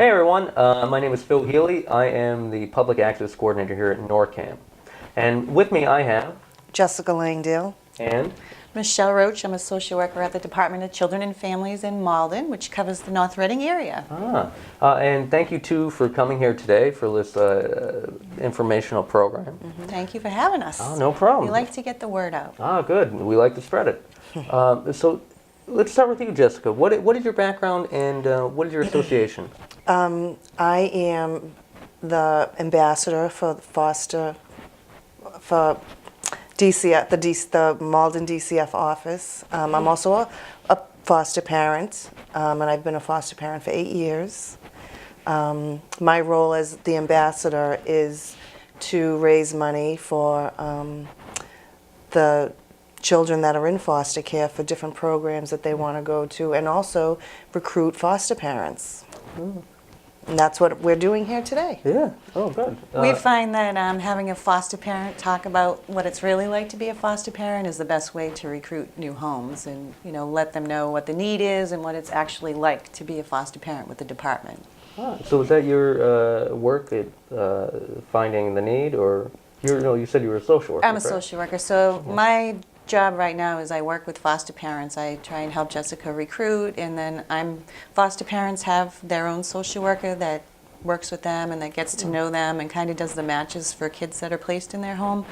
Hey everyone, my name is Phil Healy. I am the Public Access Coordinator here at NORCAM. And with me I have... Jessica Langdale. And... Michelle Roach. I'm a social worker at the Department of Children and Families in Malden, which covers the North Reading area. And thank you too for coming here today for this informational program. Thank you for having us. Oh, no problem. We like to get the word out. Good. We like to spread it. So let's start with you, Jessica. What is your background and what is your association? I am the ambassador for DCF, the Malden DCF office. I'm also a foster parent, and I've been a foster parent for 8 years. My role as the ambassador is to raise money for the children that are in foster care for different programs that they want to go to, and also recruit foster parents. And that's what we're doing here today. Yeah. Oh, good. We find that having a foster parent talk about what it's really like to be a foster parent is the best way to recruit new homes, and let them know what the need is and what it's actually like to be a foster parent with the department. So is that your work at finding the need, or you said you were a social worker? I'm a social worker, so my job right now is I work with foster parents. I try and help Jessica recruit, and then foster parents have their own social worker that works with them and that gets to know them and kind of does the matches for kids that are placed in their home,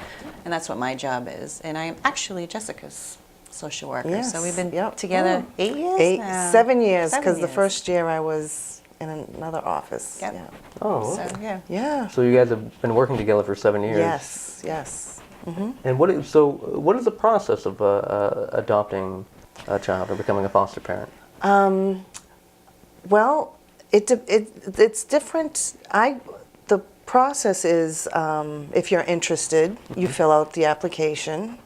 and that's what my job is. And I am actually Jessica's social worker. Yes. So we've been together 8 years now. 7 years, because the first year I was in another office. Yep. Yeah. Oh, So okay. Yeah. So you guys have been working together for 7 years. Yes. Yes. And what is the process of adopting a child or becoming a foster parent? Well, it's different. The process is, if you're interested, you fill out the application,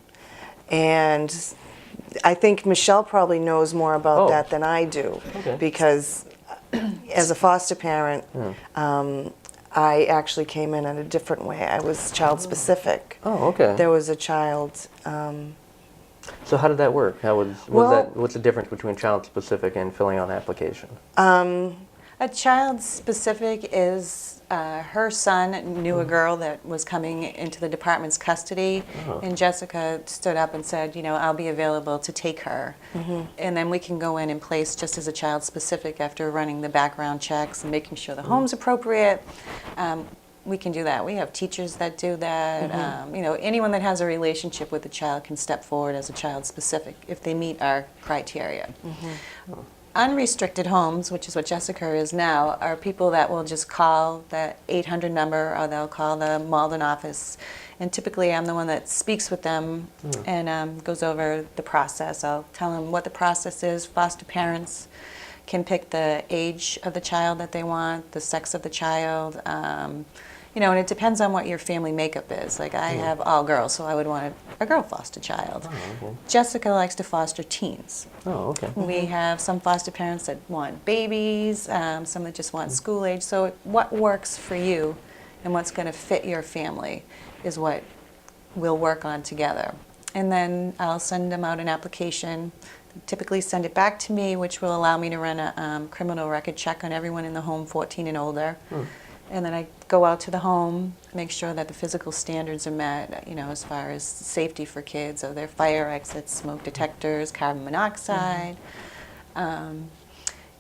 and I think Michelle probably knows more about that than I do, because as a foster parent, I actually came in a different way. I was child specific. Oh, okay. There was a child. So how did that work? What's the difference between child specific and filling out an application? A child specific is her son knew a girl that was coming into the department's custody, and Jessica stood up and said, I'll be available to take her. And then we can go in and place just as a child specific after running the background checks and making sure the home's appropriate. We can do that. We have teachers that do that. Anyone that has a relationship with a child can step forward as a child specific if they meet our criteria. Unrestricted homes, which is what Jessica is now, are people that will just call the 800 number, or they'll call the Malden office. And typically I'm the one that speaks with them and goes over the process. I'll tell them what the process is. Foster parents can pick the age of the child that they want, the sex of the child. And it depends on what your family makeup is. Like I have all girls, so I would want a girl foster child. Jessica likes to foster teens. Oh, okay. We have some foster parents that want babies, some that just want school age. So what works for you and what's going to fit your family is what we'll work on together. And then I'll send them out an application, typically send it back to me, which will allow me to run a criminal record check on everyone in the home 14 and older. And then I go out to the home, make sure that the physical standards are met, as far as safety for kids, so their fire exits, smoke detectors, carbon monoxide. And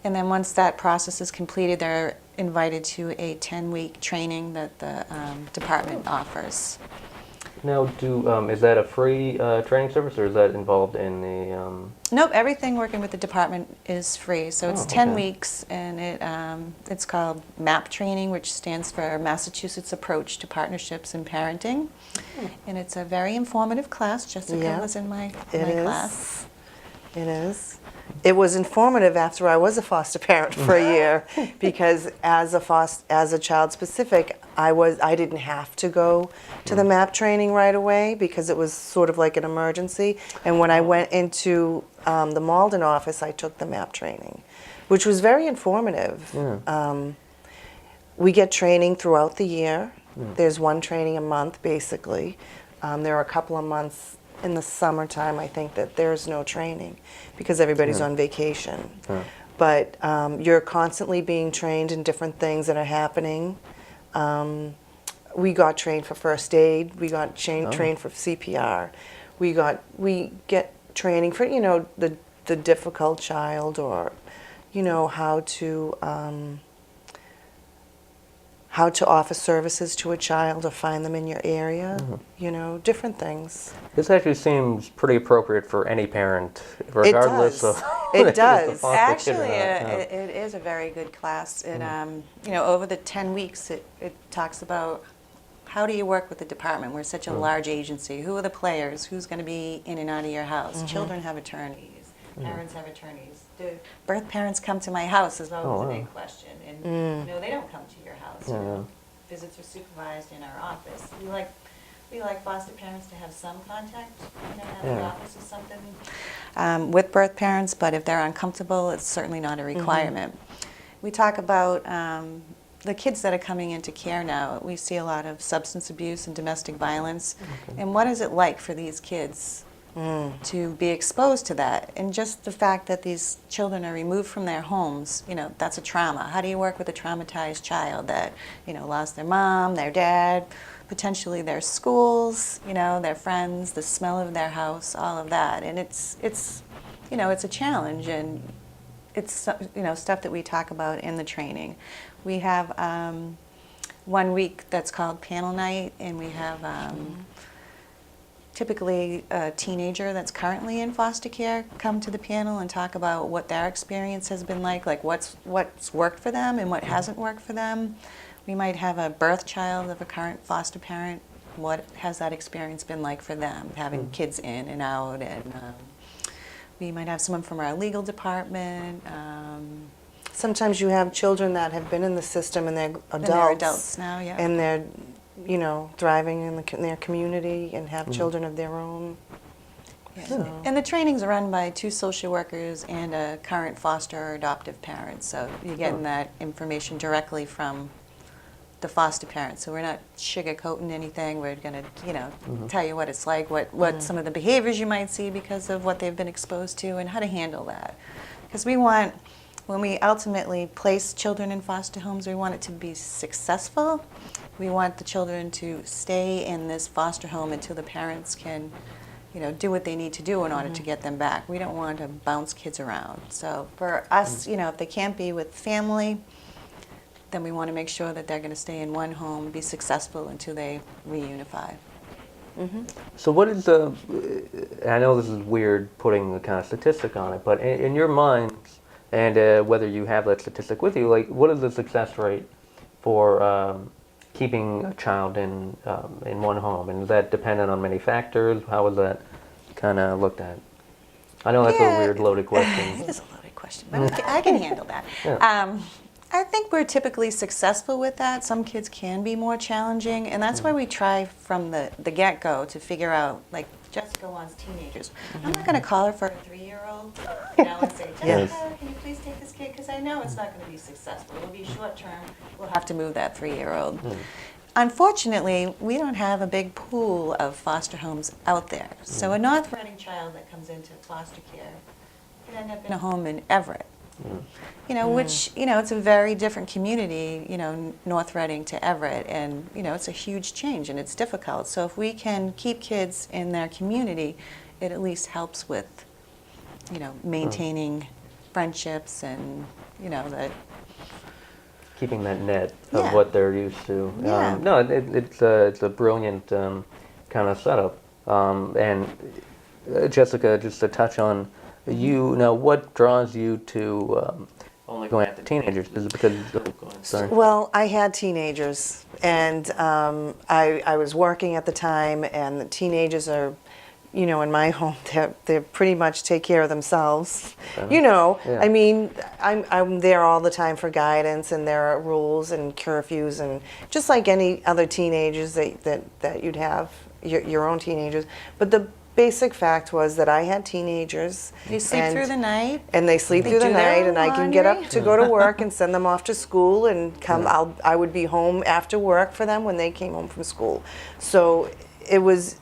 then once that process is completed, they're invited to a 10-week training that the department offers. Now, is that a free training service, or is that involved in the... Nope, everything working with the department is free. So it's 10 weeks, and it's called MAP training, which stands for Massachusetts Approach to Partnerships in Parenting. And it's a very informative class. Jessica was in my class. It is. It was informative after I was a foster parent for a year, because as a child specific, I didn't have to go to the MAP training right away because it was sort of like an emergency. And when I went into the Malden office, I took the MAP training, which was very informative. We get training throughout the year. There's one training a month, basically. There are a couple of months in the summertime, I think, that there's no training because everybody's on vacation. but you're constantly being trained in different things that are happening. We got trained for first aid. We got trained for CPR. We get training for the difficult child, or how to offer services to a child or find them in your area. Different things. This actually seems pretty appropriate for any parent, regardless of It does. Actually, it is a very good class. It, over the 10 weeks, it talks about how do you work with the department. We're such a large agency. Who are the players? Who's going to be in and out of your house? Children have attorneys. Parents have attorneys. Do birth parents come to my house is always a big question. And they don't come to your house. Visits are supervised in our office. We like foster parents to have some contact, at the office or something with birth parents, but if they're uncomfortable, it's certainly not a requirement. We talk about the kids that are coming into care now. We see a lot of substance abuse and domestic violence. And what is it like for these kids to be exposed to that? And just the fact that these children are removed from their homes, that's a trauma. How do you work with a traumatized child that, lost their mom, their dad, potentially their schools, their friends, the smell of their house, all of that. And it's a challenge, and it's, stuff that we talk about in the training. We have 1 week that's called panel night, and we have typically a teenager that's currently in foster care come to the panel and talk about what their experience has been like what's worked for them and what hasn't worked for them. We might have a birth child of a current foster parent. What has that experience been like for them, having kids in and out? And we might have someone from our legal department. Sometimes you have children that have been in the system and they're adults. And they're adults now, yeah. And they're, thriving in their community and have children of their own. Yeah. So. And the training's run by 2 social workers and a current foster or adoptive parent. So you're getting that information directly from the foster parent. So we're not sugarcoating anything. We're going to, tell you what it's like, what some of the behaviors you might see because of what they've been exposed to, and how to handle that. Because we want, when we ultimately place children in foster homes, we want it to be successful. We want the children to stay in this foster home until the parents can, do what they need to do in order to get them back. We don't want to bounce kids around. So for us, if they can't be with family, then we want to make sure that they're going to stay in one home, be successful until they reunify. So what is I know this is weird putting the kind of statistic on it, but in your mind, and whether you have that statistic with you, what is the success rate for keeping a child in one home? And is that dependent on many factors? How is that kind of looked at? I know that's a weird loaded question. It is a loaded question, but I can handle that. Yeah. I think we're typically successful with that. Some kids can be more challenging, and that's why we try from the get-go to figure out, like Jessica wants teenagers. I'm not going to call her for a 3-year-old, and say, Jessica, can you please take this kid? Because I know it's not going to be successful. It'll be short-term. We'll have to move that 3-year-old. Unfortunately, we don't have a big pool of foster homes out there. So a North Reading child that comes into foster care could end up in a home in Everett. Which, it's a very different community, North Reading to Everett, and, it's a huge change and it's difficult. So if we can keep kids in their community, it at least helps with, maintaining friendships and, that. Keeping that net of what they're used to. Yeah. No, it's a brilliant kind of setup. And Jessica, just to touch on, what draws you to only going after teenagers? Is it because sorry? Well, I had teenagers, and I was working at the time, and the teenagers are, in my home, they pretty much take care of themselves. I mean, I'm there all the time for guidance, and there are rules and curfews, and just like any other teenagers that you'd have, your own teenagers. But the basic fact was that I had teenagers. They sleep through the night. And they sleep through the night, and I can get up to go to work and send them off to school and come. I would be home after work for them when they came home from school. So it was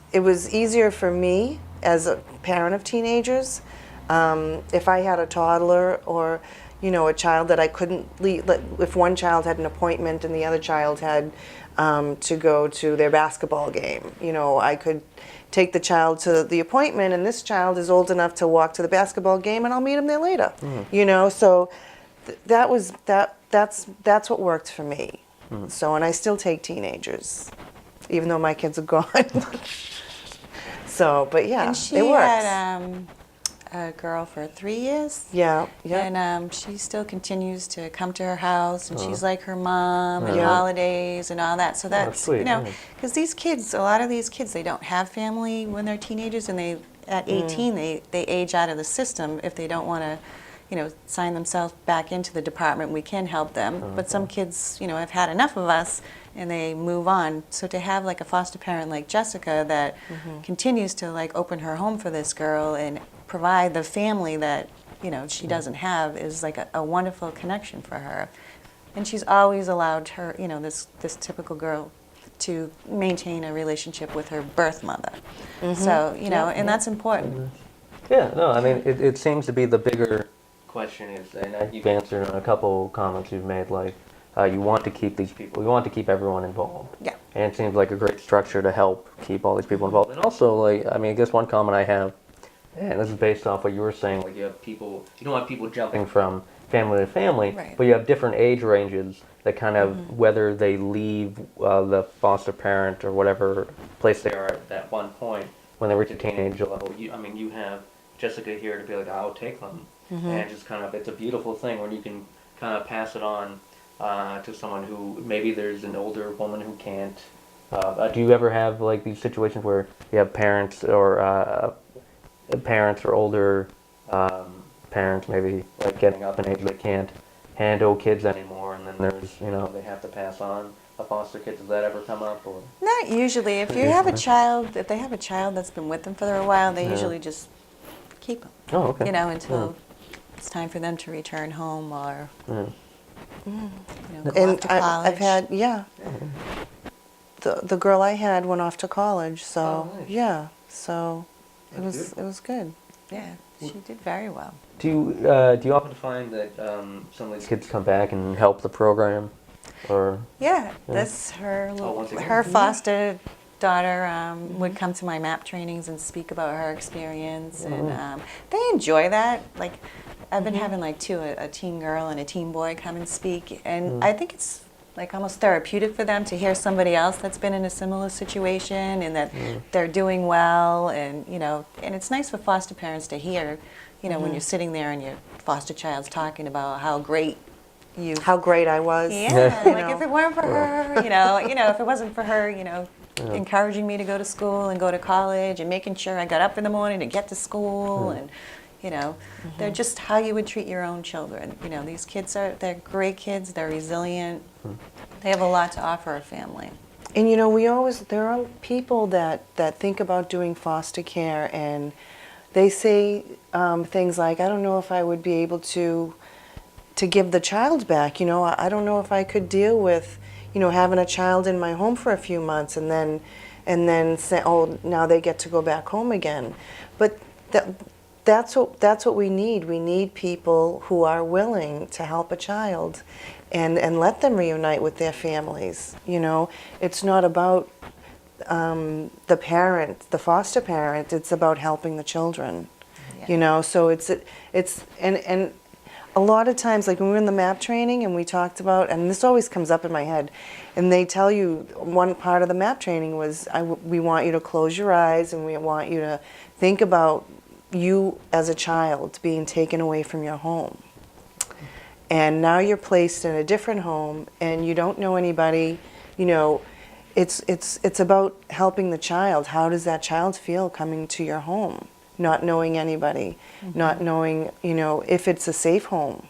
easier for me as a parent of teenagers. If I had a toddler or a child that I couldn't leave. If one child had an appointment and the other child had to go to their basketball game, I could take the child to the appointment, and this child is old enough to walk to the basketball game, and I'll meet him there later. So that's what worked for me. So, and I still take teenagers, even though my kids are gone. So, but yeah, And she it works. had a girl for 3 years. Yeah. And she still continues to come to her house, and she's like her mom, and Yeah. holidays and all that. So that's, sweet, yeah. because these kids, a lot of these kids, they don't have family when they're teenagers, and at 18, they age out of the system if they don't want to, sign themselves back into the department. We can help them. But some kids, have had enough of us, and they move on. So to have like a foster parent like Jessica that continues to like open her home for this girl and provide the family that she doesn't have is like a wonderful connection for her. And she's always allowed her, this typical girl to maintain a relationship with her birth mother. So, and that's important. Yeah, no, I mean, it seems to be the bigger question is, and you've answered on a couple comments you've made, like, you want to keep these people, you want to keep everyone involved. Yeah. And it seems like a great structure to help keep all these people involved. And also, like, I mean, I guess one comment I have, and this is based off what you were saying, like, you have people, you don't have people jumping from family to family, Right. but you have different age ranges that kind of, whether they leave the foster parent or whatever place they are at that one point, when they reach a teenage level, you have Jessica here to be like, I'll take them. And just kind of, it's a beautiful thing when you can kind of pass it on to someone who, maybe there's an older woman who can't. Do you ever have like these situations where you have parents or older parents maybe like getting up in age they can't handle kids anymore, and then there's, they have to pass on a foster kid? Does that ever come up? Or? Not usually. If you have a child, if they have a child that's been with them for a while, they usually just keep them. Oh, okay. Until it's time for them to return home or go off And to college. I've had, the girl I had went off to college, so Oh, nice. yeah, so That's it was good. Yeah, she did very well. Do you often find that some of these kids come back and help the program, or? Yeah, that's her. once again? Her foster daughter would come to my MAP trainings and speak about her experience, and they enjoy that. Like, I've been having like a teen girl and a teen boy come and speak, and I think it's like almost therapeutic for them to hear somebody else that's been in a similar situation and that they're doing well, and and it's nice for foster parents to hear, when you're sitting there and your foster child's talking about how great How great I was. yeah, you like know. if it weren't for her, if it wasn't for her, encouraging me to go to school and go to college and making sure I got up in the morning to get to school, and they're just how you would treat your own children. These kids they're great kids, they're resilient, they have a lot to offer a family. And there are people that think about doing foster care, and they say things like, I don't know if I would be able to give the child back. I don't know if I could deal with, having a child in my home for a few months and then say, oh, now they get to go back home again. But that's what we need. We need people who are willing to help a child and let them reunite with their families. It's not about the parent, the foster parent. It's about helping the children. Yeah. So it's and a lot of times, like when we were in the MAP training and we talked about, and this always comes up in my head, and they tell you one part of the MAP training was, we want you to close your eyes and we want you to think about you as a child being taken away from your home. And now you're placed in a different home and you don't know anybody, it's about helping the child. How does that child feel coming to your home? Not knowing anybody, not knowing, if it's a safe home.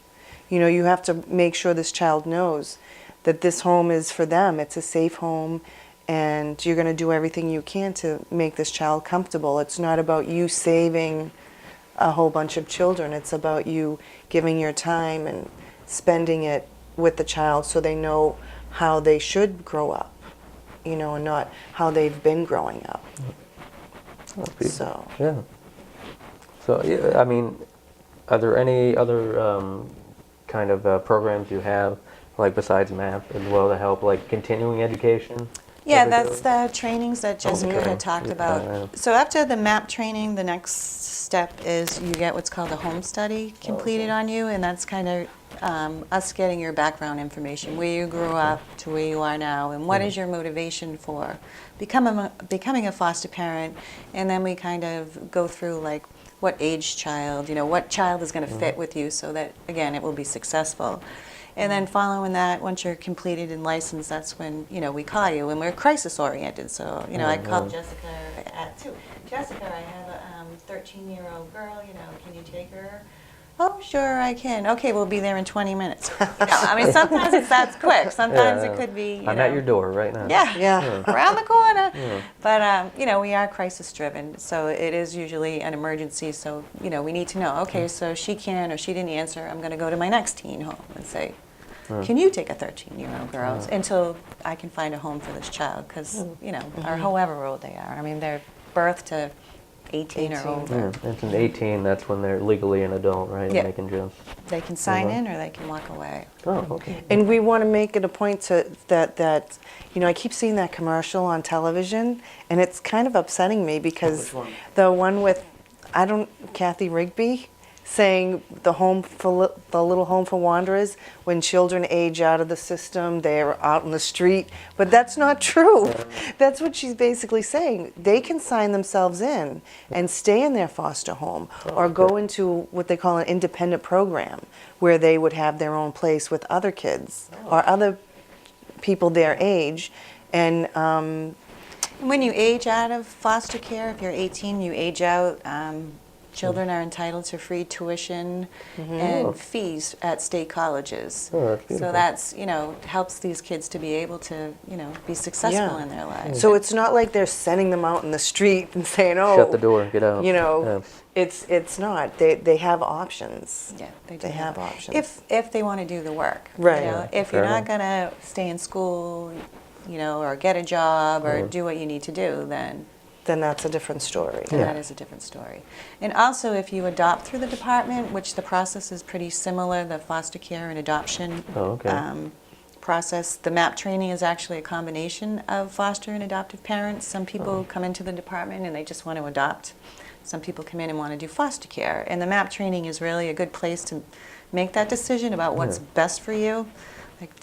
You have to make sure this child knows that this home is for them. It's a safe home, and you're going to do everything you can to make this child comfortable. It's not about you saving a whole bunch of children. It's about you giving your time and spending it with the child so they know how they should grow up, and not how they've been growing up. So. Yeah. So, yeah, I mean, are there any other kind of programs you have, like besides MAP as well, to help like continuing education? Yeah, that they that's do? the trainings that Jessica Okay. had talked Yeah, about. So after the MAP training, the next step is you get what's called a home study completed on you, and that's kind of us getting your background information, where you grew up to where you are now, and what is your motivation for becoming a foster parent, and then we kind of go through like what age child, what child is going to fit with you so that, again, it will be successful. And then following that, once you're completed and licensed, that's when, we call you, and we're crisis oriented. So, I called Jessica at 2. Jessica, I have a 13-year-old girl, can you take her? Oh, sure, I can. Okay, we'll be there in 20 minutes. I mean, sometimes it's that quick. Sometimes it could be, I'm at your door right now. Yeah, Yeah. around the corner. But, we are crisis driven, so it is usually an emergency. So, we need to know, okay, so she can or she didn't answer, I'm going to go to my next teen home and say, can you take a 13-year-old girl until I can find a home for this child? Because, or however old they are. I mean, they're birth to 18 or older. Yeah, it's an 18, that's when they're legally an adult, right? Yeah. And they can just... They can sign in or they can walk away. Oh, okay. And we want to make it a point to that I keep seeing that commercial on television, and it's kind of upsetting me because Which one? the one with Kathy Rigby saying the little home for wanderers, when children age out of the system, they're out in the street, but that's not true. That's what she's basically saying. They can sign themselves in and stay in their foster home or go into what they call an independent program where they would have their own place with other kids or other people their age. And When you age out of foster care, if you're 18, you age out. Children are entitled to free tuition and fees at state colleges. Oh, that's beautiful. So that's, helps these kids to be able to, be successful in their lives. so it's not like they're sending them out in the street and saying, oh, Shut the door, get out. it's not. They have options. Yeah, They have options. If they want to do the work. Right. If Fair you're not enough. going to stay in school, or get a job or do what you need to do, then That's a different story. that is a different story. And also, if you adopt through the department, which the process is pretty similar, the foster care and adoption process, the MAP training is actually a combination of foster and adoptive parents. Some people come into the department and they just want to adopt. Some people come in and want to do foster care. And the MAP training is really a good place to make that decision about what's best for you. Like,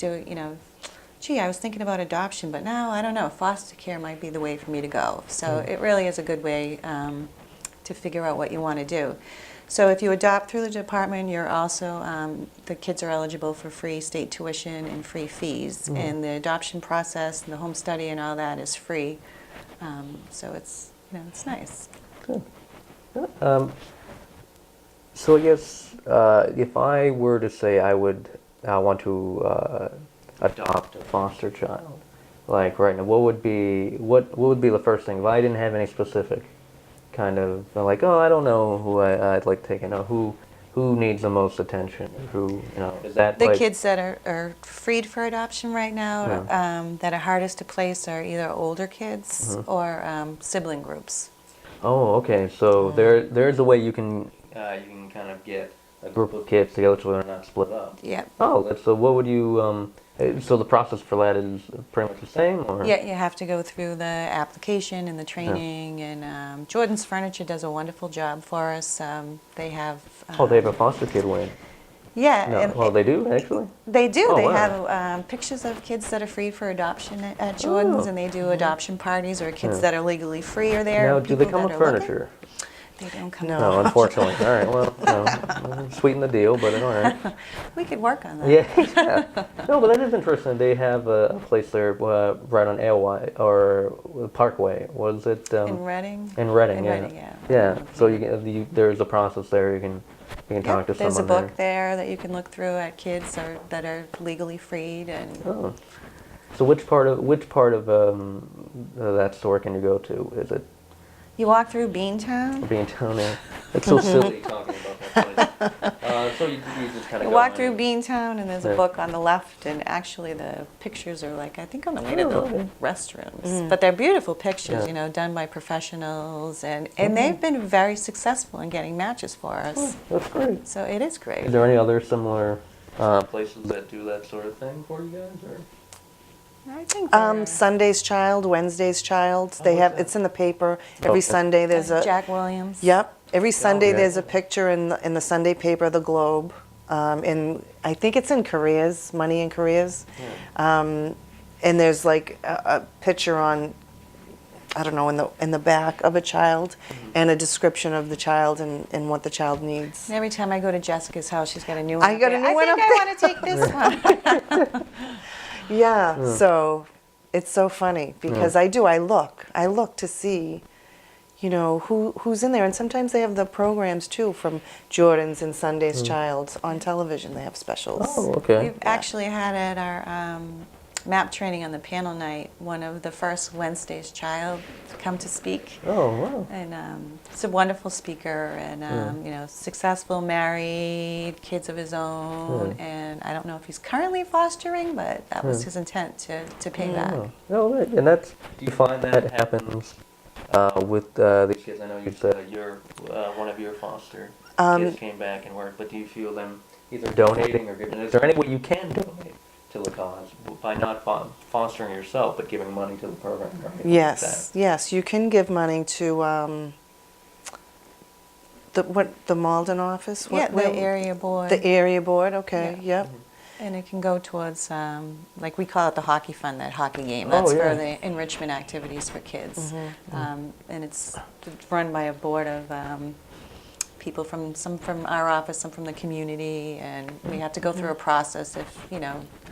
gee, I was thinking about adoption, but now I don't know, foster care might be the way for me to go. So it really is a good way to figure out what you want to do. So if you adopt through the department, you're also, the kids are eligible for free state tuition and free fees. And the adoption process and the home study and all that is free. So it's, it's nice. So I guess if I were to say I want to adopt a foster child, like right now, what would be the first thing if I didn't have any specific kind of like, oh, I don't know who I'd like to take, who needs the most attention, who is that The like, kids that are freed for adoption right now, that are hardest to place are either older kids or sibling groups. Oh, okay. So there's a way you can kind of get a group of kids together so they're not split up. Yeah. Oh, so what would you? So the process for that is pretty much the same, or? Yeah, you have to go through the application and the training, and Jordan's Furniture does a wonderful job for us. They have. Oh, they have a foster kid wing. Yeah. No, and well, they do actually. They do. Oh, They wow. have pictures of kids that are free for adoption at Jordan's, and they do adoption parties, or kids that are legally free are there. Now, do they people come that with are looking. furniture? They don't come. No, unfortunately. All right, well, sweeten the deal, but all right. We could work on that. Yeah. No, but that is interesting. They have a place there right on AOY or Parkway. Was it? In Reading. In Reading, In yeah. Reading, yeah. Yeah. So there's a process there. You can talk to There's a someone book there that you can look through at kids that are legally freed, and Oh. So which part of that store can you go to? Is it you walk through Beantown. Beantown? It's so silly talking about that place. So you just kind of You walk through Beantown, and there's a book on the left, and actually the pictures are like, I think on the way to the restrooms. But they're beautiful pictures, Yeah. done by professionals, and they've been very successful in getting matches for us. That's great. So it is great. Is there any other similar places that do that sort of thing for you guys? Or? I think they're- Sunday's Child, Wednesday's Child. They what's have that? it's in the paper every Okay. Sunday. There's a Jack Williams. Yep. Every Sunday yeah. there's a picture in the Sunday paper, the Globe. I think it's in careers, money in careers. And there's like a picture on, I don't know, in the back of a child, and a description of the child and what the child needs. And every time I go to Jessica's house, she's got a new one. I up got a there. new one I up think I want to take this one. Yeah. So it's so funny because I look to see, who's in there, and sometimes they have the programs too from Jordan's and Sunday's Child on television. They have specials. Oh, okay. We've actually had at our map training on the panel night, one of the first Wednesday's Child come to speak. Oh, wow. And he's a wonderful speaker, and successful, married, kids of his own, and I don't know if he's currently fostering, but that was his intent to pay back. Oh, right. And do you find that happens with these kids? I know you said one of your foster kids came back and worked, but do you feel them either donating or giving? Is there any way you can donate to the cause by not fostering yourself, but giving money to the program? Or anything like that? Yes, you can give money to the Malden office. The area board. The area board. Okay. Yeah. Yep. And it can go towards, like we call it the hockey fund, that hockey game. That's for the enrichment activities for kids. And it's run by a board of people some from our office, some from the community, and we have to go through a process. If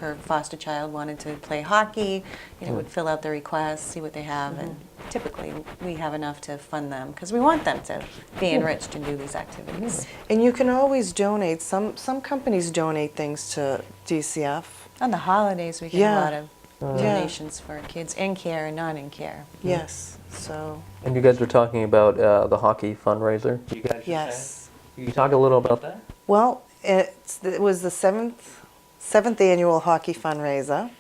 her foster child wanted to play hockey, would fill out the request, see what they have, and typically we have enough to fund them because we want them to be enriched and do these activities. And you can always donate. Some companies donate things to DCF. On the holidays, we get Yeah. a lot of donations for kids in care and not in care. Yes. So And you guys were talking about the hockey fundraiser. You guys just yes. had? Can you talk a little about that? Well, it was the seventh annual hockey fundraiser,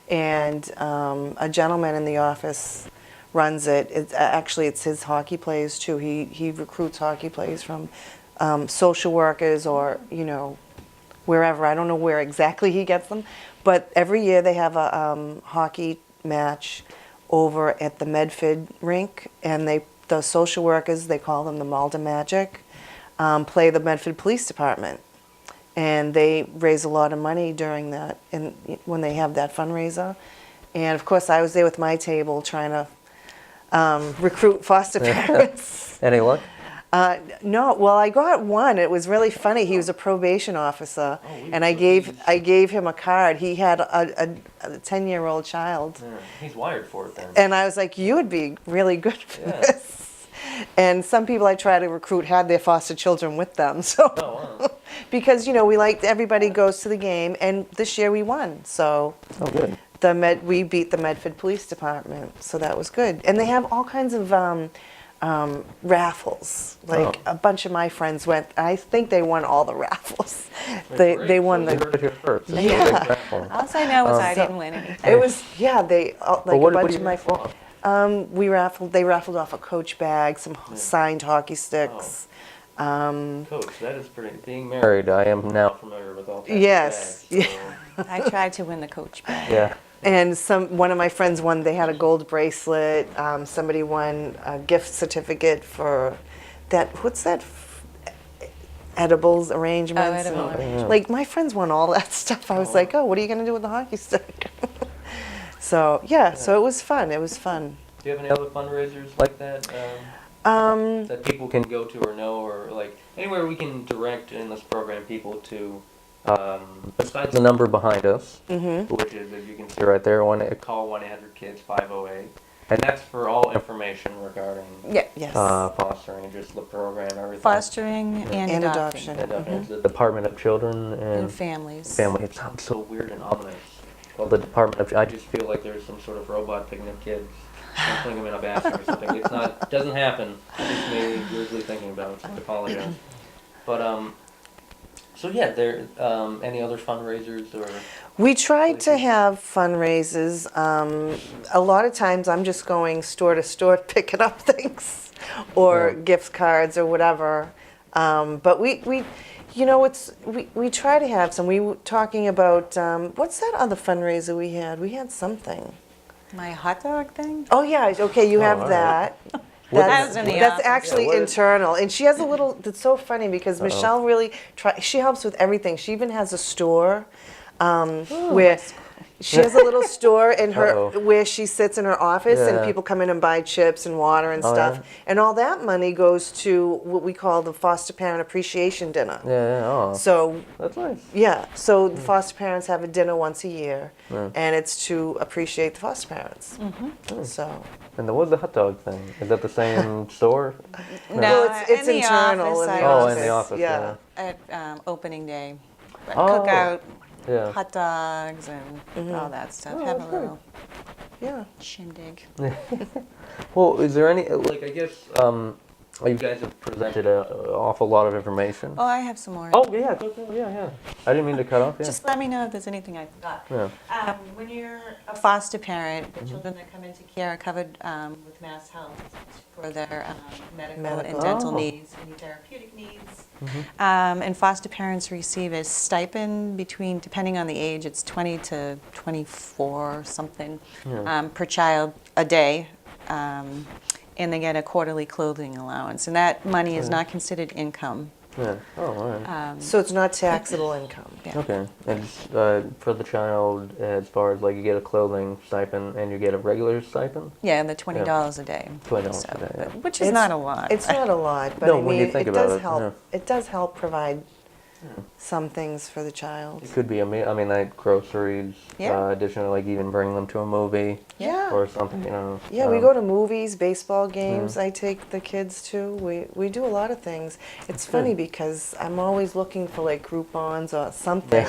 and a gentleman in the office runs it. It's his hockey players too. He recruits hockey players from social workers or wherever. I don't know where exactly he gets them, but every year they have a hockey match over at the Medford rink, and the social workers, they call them the Malden Magic, play the Medford Police Department. And they raise a lot of money during that, when they have that fundraiser. And of course, I was there with my table trying to recruit foster parents. Any luck? No, well, I got one. It was really funny. He was a probation officer, and I gave him a card. He had a 10-year-old child. Yeah, he's wired for it then. And I was like, you would be really good for this. And some people I try to recruit had their foster children with them. So, wow. because everybody goes to the game, and this year we won. So, good. We beat the Medford Police Department, so that was good. And they have all kinds of raffles. Like a bunch of my friends went. I think they won all the raffles. They won You heard it here first. It's a Yeah. big raffle. All I know is I didn't win anything. It was they like Well, what a bunch do of you my raffle off? They raffled off a Coach bag, some signed hockey sticks. Coach, that is pretty. Being married, I am now familiar with all kinds Yes. of bags, so, I tried to win the coach bag. yeah. And one of my friends won. They had a gold bracelet. Somebody won a gift certificate for that. What's that? Edibles arrangements. edible arrangements. Like my friends won all that stuff. I was like, oh, what are you going to do with the hockey stick? So it was fun. It was fun. Do you have any other fundraisers like that that people can go to or know, or like anywhere we can direct in this program people to? Besides the number behind us, which is, as you can see right there, call 1-800-KIDS 508, and that's for all information regarding Yes. fostering and just the program, everything. Fostering and And adopting. adoption. It's the Department of Children And and families. Family. It sounds so weird and ominous. Well, the Department of. I just feel like there's some sort of robot picking up kids and putting them in a basket or something. It's not. It doesn't happen. It just made me weirdly thinking about it. So I apologize. But so yeah, there. Any other fundraisers or? We tried to have fundraisers. A lot of times I'm just going store to store picking up things or gift cards or whatever. But we You know, we try to have some. We were talking about, what's that other fundraiser we had? We had something. My hot dog thing? Oh, yeah, okay, you have all right. that. That was in the That's office. actually Yeah, what is- internal. And she has a little, that's so funny because Michelle really, she helps with everything. She even has a store where she has a little store in her, Uh-oh. where she sits in her office and Yeah. people come in and buy chips and water and Oh, stuff. yeah? And all that money goes to what we call the foster parent appreciation dinner. Yeah, oh, So that's nice. yeah, so the foster parents have a dinner once a year, Yeah. and it's to appreciate the foster parents. So, And what was the hot dog thing? Is that the same store? No, well, it's in the internal office, in the I Oh, was in the office, yeah. at opening day. Oh. Cookout, Yeah. hot dogs, and all that stuff. Oh, Have a that's great. little yeah. shindig. Well, is there any, like, I guess, you guys have presented an awful lot of information. Oh, I have some more. Oh, yeah, yeah. I didn't mean to cut off, yeah. Just let me know if there's anything I forgot. Yeah. When you're a foster parent, the children that come into care are covered with Mass Health for their medical and Medical. dental Oh. needs, any therapeutic needs. And foster parents receive a stipend between, depending on the age, it's 20 to 24 something per child a day. And they get a quarterly clothing allowance. And that money is not considered income. Yeah. Oh, all right. So it's not taxable income. Yeah. Okay. And for the child, as far as like you get a clothing stipend and you get a regular stipend? Yeah, and the $20 a day. $20 a day, yeah. Which is It's- not a lot. It's not a lot, but No, I when mean, you think it about does it, help. yeah. It does help provide some things for the child. It could be I mean, like groceries, Yeah. additionally, like even bring them to a movie Yeah. or something, you know. Yeah, we go to movies, baseball games. I take the kids to. We do a lot of things. It's funny because I'm always looking for like Groupons or something,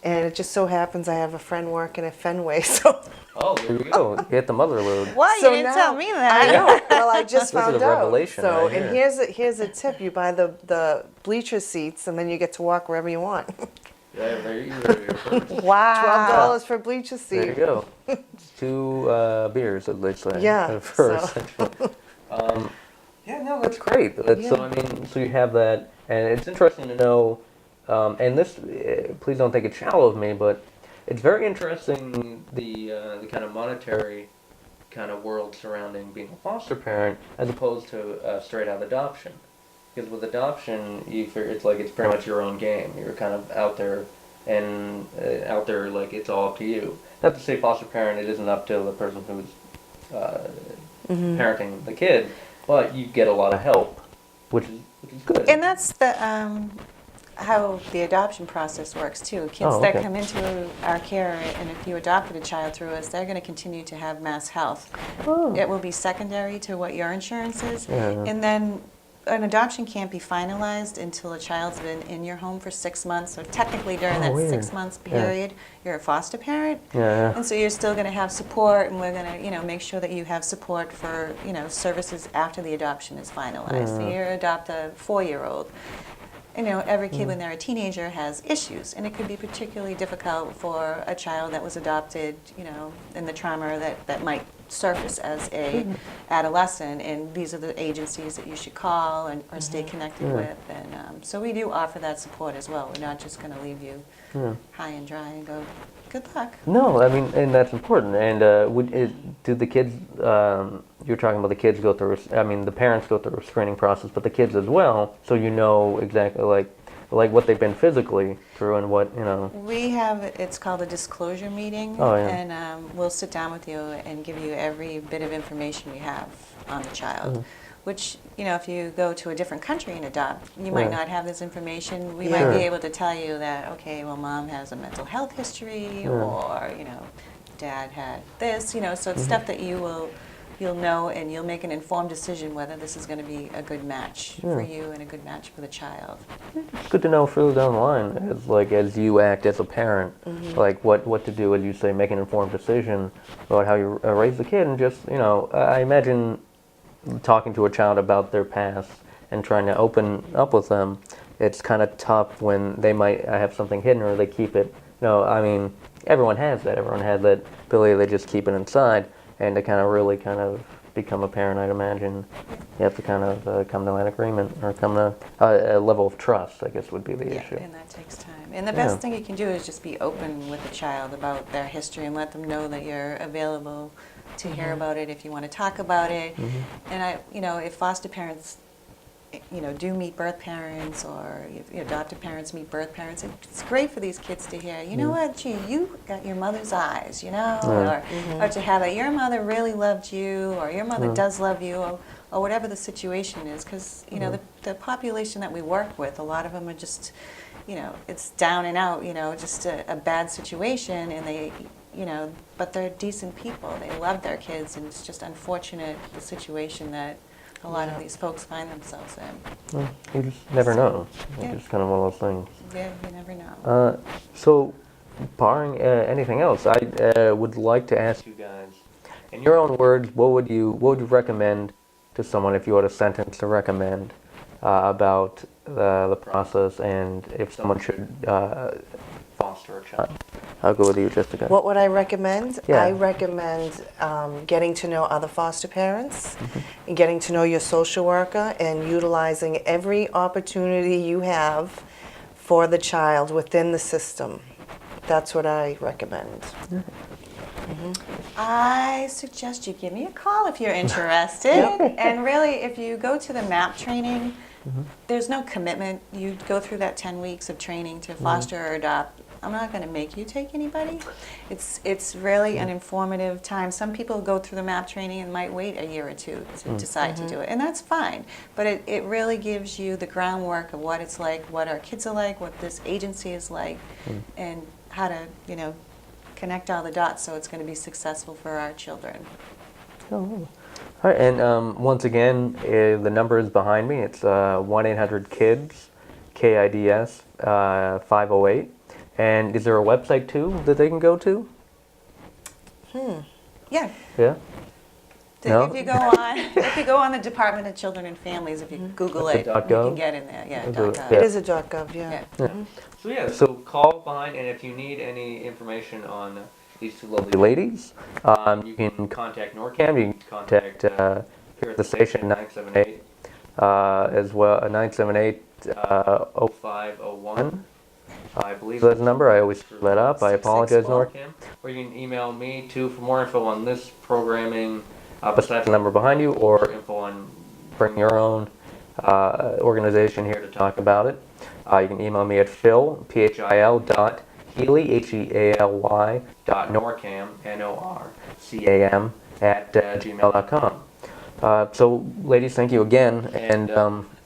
and it just so happens I have a friend working at Fenway, so. Oh, there you go. Get the mother load. What? So You didn't now- tell me that. I know. Well, I just This is found a out. revelation So, right and here. here's a tip: you buy the bleacher seats, and then you get to walk wherever you want. Yeah, there you go. Wow. $12 for a bleacher seat. There you go. It's 2 beers, as they say. Yeah, For so. essentially. Yeah, no, that's great. So I mean, so you have that, and it's interesting to know. And this, please don't think it's shallow of me, but it's very interesting the kind of monetary kind of world surrounding being a foster parent as opposed to straight out adoption. Because with adoption, it's like it's pretty much your own game. You're kind of out there, and like it's all up to you. Not to say foster parent, it isn't up to the person who's parenting the kid, but you get a lot of help, which is good. And that's the how the adoption process works too. Kids Oh, that okay. come into our care, and if you adopted a child through us, they're going to continue to have Mass Health. Oh. It will be secondary to what your insurance is, Yeah, yeah. and then an adoption can't be finalized until a child's been in your home for 6 months. So technically, during Oh, that weird. 6 months Yeah. period, you're a foster parent. Yeah. And so you're still going to have support, and we're going to, make sure that you have support for, services after the adoption is finalized. So you adopt a 4-year-old. Every kid when they're a teenager has issues, and it could be particularly difficult for a child that was adopted, in the trauma that might surface as a adolescent, and these are the agencies that you should call or stay connected with. And so we do offer that support as well. We're not just going to leave you high and dry and go, good luck. No, I mean, and that's important. And do the kids? You're talking about the kids go through. I mean, the parents go through a screening process, but the kids as well. So you know exactly like what they've been physically through and what. We have, it's called a disclosure meeting, Oh, yeah. and we'll sit down with you and give you every bit of information we have on the child. Which, if you go to a different country and adopt, you might Yeah. not have this information. We Yeah. might be Sure. able to tell you that, okay, well, mom has a mental health history, or, dad had this, so it's stuff that you'll know, and you'll make an informed decision whether this is going to be a good match for you and a good match for the child. It's good to know further down the line, as you act as a parent, like what to do, as you say, make an informed decision about how you raise the kid, and just I imagine talking to a child about their past and trying to open up with them. It's kind of tough when they might have something hidden or they keep it. I mean, everyone has that. Everyone has that ability. They just keep it inside, and to kind of really be become a parent, I'd imagine you have to kind of come to an agreement or come to a level of trust, I guess would be the issue. And that takes time. And the best thing you can do is just be open with the child about their history and let them know that you're available to hear about it if you want to talk about it. And if foster parents, do meet birth parents, or if adoptive parents meet birth parents, it's great for these kids to hear, you know what, gee, you got your mother's eyes, or to have your mother really loved you, or your mother does love you, or whatever the situation is, because, the population that we work with, a lot of them are just, it's down and out, just a bad situation, and they, but they're decent people. They love their kids, and it's just unfortunate the situation that a lot of these folks find themselves in. Well, you just never know. Yeah. It's just kind of one of those things. Yeah, you never know. So, barring anything else, I would like to ask you guys, in your own words, what would you recommend to someone if you had a sentence to recommend about the process, and if someone should foster a child? I'll go with you, Jessica. What would I recommend? Yeah. I recommend getting to know other foster parents, and getting to know your social worker, and utilizing every opportunity you have for the child within the system. That's what I recommend. I suggest you give me a call if you're interested. And really, if you go to the MAP training, there's no commitment. You go through that 10 weeks of training to foster or adopt. I'm not going to make you take anybody. It's really an informative time. Some people go through the MAP training and might wait a year or two to decide to do it, and that's fine. But it really gives you the groundwork of what it's like, what our kids are like, what this agency is like, and how to, connect all the dots so it's going to be successful for our children. All right, and once again, the number is behind me. It's 1-800-KIDS, KIDS 508. And is there a website too that they can go to? Yeah. Yeah. No? If you go on the Department of Children and Families, if you Google it, you can get in there. Yeah. .gov. It is a .gov, yeah. So call behind, and if you need any information on these two lovely ladies, you can contact NORCAM. You can contact here at the station 978 as well, 978-0501. I believe that's the number. I always screw that up. I apologize, NORCAM. Or you can email me too for more info on this programming, besides the number behind you, or info on bring your own organization here to talk about it. You can email me at Phil, PHIL dot Healy, HEALY dot NORCAM, NORCAM at gmail.com. So, ladies, thank you again, and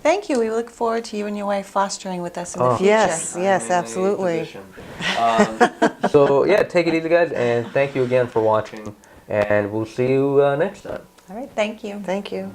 Thank you. We look forward to you and your wife fostering with us in the future. Yes, absolutely. So, yeah, take it easy, guys, and thank you again for watching, and we'll see you next time. All right. Thank you. Thank you.